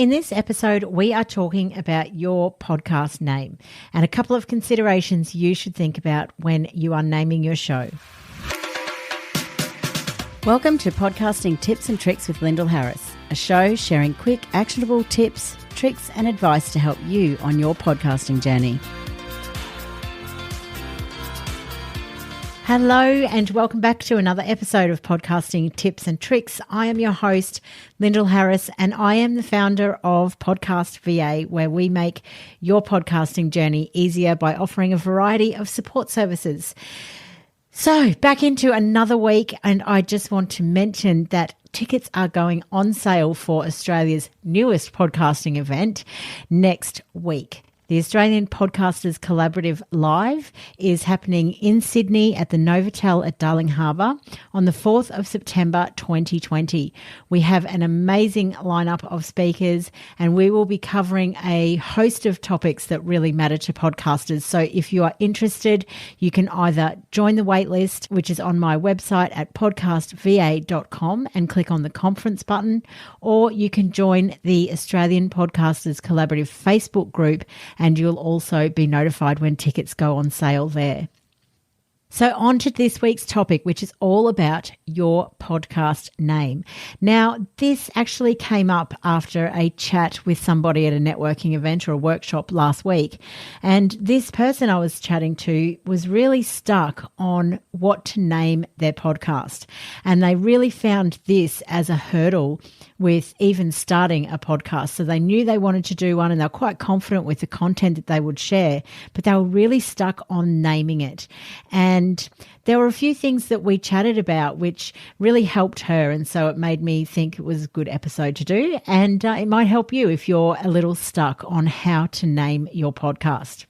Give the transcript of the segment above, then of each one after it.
In this episode, we are talking about your podcast name and a couple of considerations you should think about when you are naming your show. Welcome to Podcasting Tips and Tricks with Lyndall Harris, a show sharing quick, actionable tips, tricks and advice to help you on your podcasting journey. Hello and welcome back to another episode of Podcasting Tips and Tricks. I am your host, Lyndall Harris, and I am the founder of Podcast VA, where we make your podcasting journey easier by offering a variety of support services. So back into another week, and I just want to mention that tickets are going on sale for Australia's newest podcasting event next week. The Australian Podcasters Collaborative Live is happening in Sydney at the Novotel at Darling Harbour on the 4th of September 2020. We have an amazing lineup of speakers and we will be covering a host of topics that really matter to podcasters. So if you are interested, you can either join the waitlist, which is on my website at podcastva.com and click on the conference button, or you can join the Australian Podcasters Collaborative Facebook group and you'll also be notified when tickets go on sale there. So on to this week's topic, which is all about your podcast name. Now, this actually came up after a chat with somebody at a networking event or a workshop last week. And this person I was chatting to was really stuck on what to name their podcast. And they really found this as a hurdle with even starting a podcast. So they knew they wanted to do one and they were quite confident with the content that they would share, but they were really stuck on naming it. And there were a few things that we chatted about which really helped her. And so it made me think it was a good episode to do. And it might help you if you're a little stuck on how to name your podcast.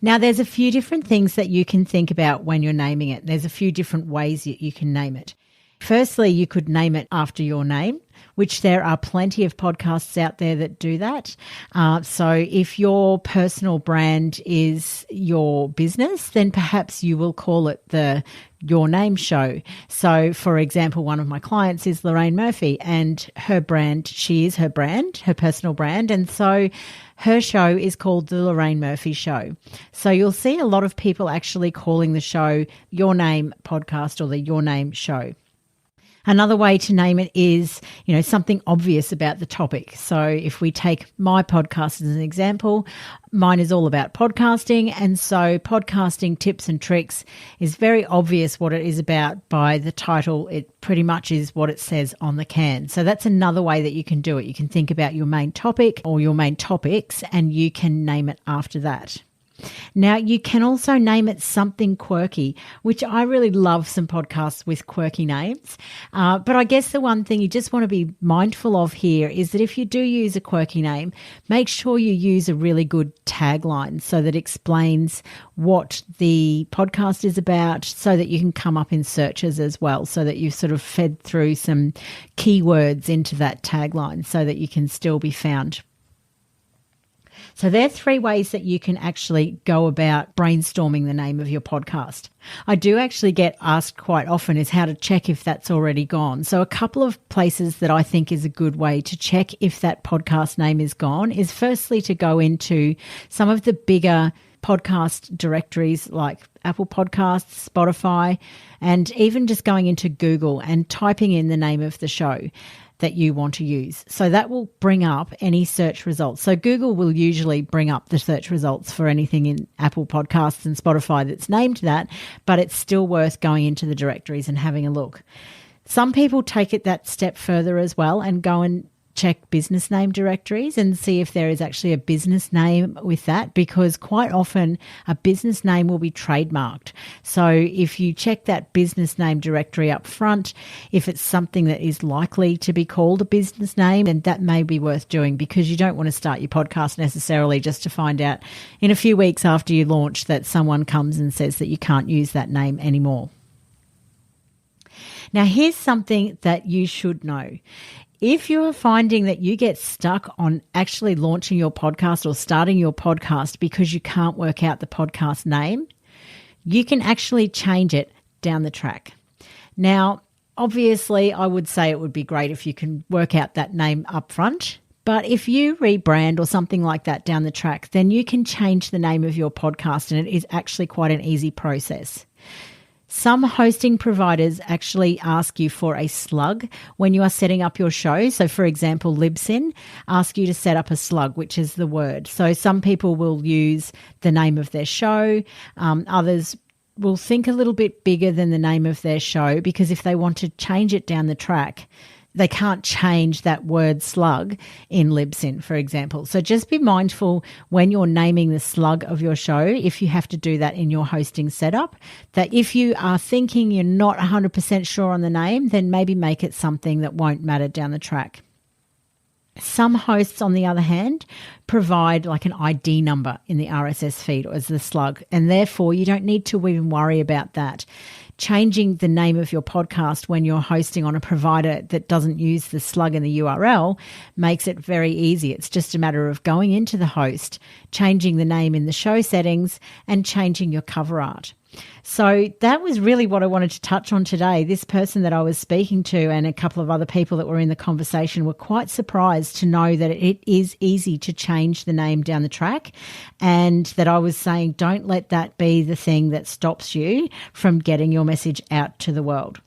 Now, there's a few different things that you can think about when you're naming it. There's a few different ways that you can name it. Firstly, you could name it after your name, which there are plenty of podcasts out there that do that. So if your personal brand is your business, then perhaps you will call it the Your Name Show. So, for example, one of my clients is Lorraine Murphy, and her brand, she is her brand, her personal brand. And so her show is called The Lorraine Murphy Show. So you'll see a lot of people actually calling the show Your Name Podcast or the Your Name Show. Another way to name it is, something obvious about the topic. So if we take my podcast as an example, mine is all about podcasting. And so Podcasting Tips and Tricks is very obvious what it is about by the title. It pretty much is what it says on the can. So that's another way that you can do it. You can think about your main topic or your main topics and you can name it after that. Now, you can also name it something quirky, which I really love some podcasts with quirky names. But I guess the one thing you just want to be mindful of here is that if you do use a quirky name, make sure you use a really good tagline so that explains what the podcast is about so that you can come up in searches as well, so that you've sort of fed through some keywords into that tagline so that you can still be found. So there are three ways that you can actually go about brainstorming the name of your podcast. I do actually get asked quite often is how to check if that's already gone. So a couple of places that I think is a good way to check if that podcast name is gone is firstly to go into some of the bigger podcast directories like Apple Podcasts, Spotify, and even just going into Google and typing in the name of the show that you want to use. So that will bring up any search results. So Google will usually bring up the search results for anything in Apple Podcasts and Spotify that's named that, but it's still worth going into the directories and having a look. Some people take it that step further as well and go and check business name directories and see if there is actually a business name with that, because quite often a business name will be trademarked. So if you check that business name directory up front, if it's something that is likely to be called a business name, then that may be worth doing, because you don't want to start your podcast necessarily just to find out in a few weeks after you launch that someone comes and says that you can't use that name anymore. Now, here's something that you should know. If you are finding that you get stuck on actually launching your podcast or starting your podcast because you can't work out the podcast name, you can actually change it down the track. Now, obviously, I would say it would be great if you can work out that name up front, But if you rebrand or something like that down the track, then you can change the name of your podcast, and it is actually quite an easy process. Some hosting providers actually ask you for a slug when you are setting up your show. So, for example, Libsyn asks you to set up a slug, which is the word. So some people will use the name of their show. Others will think a little bit bigger than the name of their show, because if they want to change it down the track, they can't change that word slug in Libsyn, for example. So just be mindful when you're naming the slug of your show, if you have to do that in your hosting setup, that if you are thinking you're not 100% sure on the name, then maybe make it something that won't matter down the track. Some hosts, on the other hand, provide like an ID number in the RSS feed as the slug, and therefore you don't need to even worry about that. Changing the name of your podcast when you're hosting on a provider that doesn't use the slug in the URL makes it very easy. It's just a matter of going into the host, changing the name in the show settings, and changing your cover art. So that was really what I wanted to touch on today. This person that I was speaking to and a couple of other people that were in the conversation were quite surprised to know that it is easy to change the name down the track, and that I was saying don't let that be the thing that stops you from getting your message out to the world.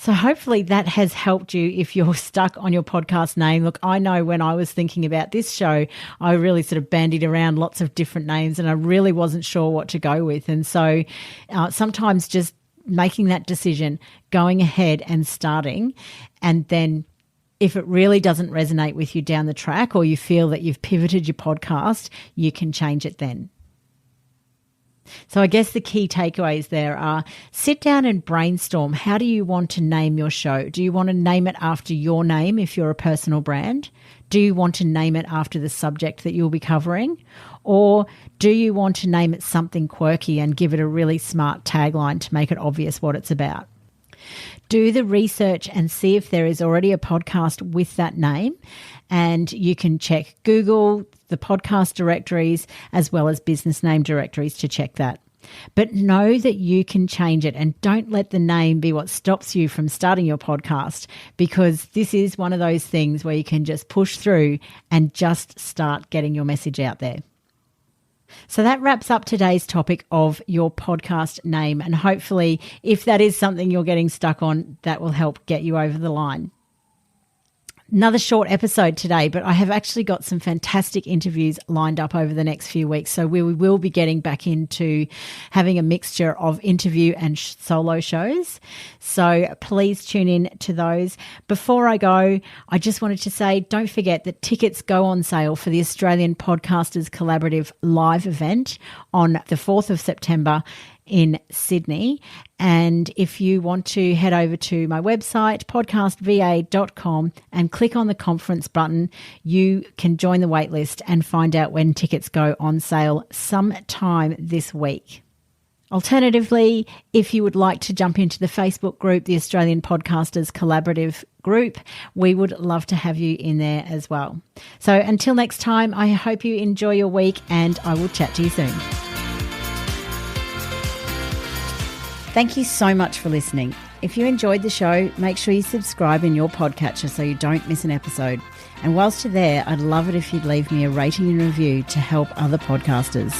So hopefully that has helped you if you're stuck on your podcast name. Look, I know when I was thinking about this show, I really sort of bandied around lots of different names and I really wasn't sure what to go with. And so sometimes just making that decision, going ahead and starting, and then if it really doesn't resonate with you down the track, or you feel that you've pivoted your podcast, you can change it then. So I guess the key takeaways there are sit down and brainstorm. How do you want to name your show? Do you want to name it after your name if you're a personal brand? Do you want to name it after the subject that you'll be covering? Or do you want to name it something quirky and give it a really smart tagline to make it obvious what it's about? Do the research and see if there is already a podcast with that name. And you can check Google, the podcast directories, as well as business name directories to check that. But know that you can change it, and don't let the name be what stops you from starting your podcast, because this is one of those things where you can just push through and just start getting your message out there. So that wraps up today's topic of your podcast name. And hopefully, if that is something you're getting stuck on, that will help get you over the line. Another short episode today, but I have actually got some fantastic interviews lined up over the next few weeks. So we will be getting back into having a mixture of interview and solo shows. So please tune in to those. Before I go, I just wanted to say, don't forget that tickets go on sale for the Australian Podcasters Collaborative live event on the 4th of September in Sydney. And if you want to head over to my website, podcastva.com, and click on the conference button, you can join the waitlist and find out when tickets go on sale sometime this week. Alternatively, if you would like to jump into the Facebook group, the Australian Podcasters Collaborative group, we would love to have you in there as well. So until next time, I hope you enjoy your week, and I will chat to you soon. Thank you so much for listening. If you enjoyed the show, make sure you subscribe in your podcatcher so you don't miss an episode. And whilst you're there, I'd love it if you'd leave me a rating and review to help other podcasters.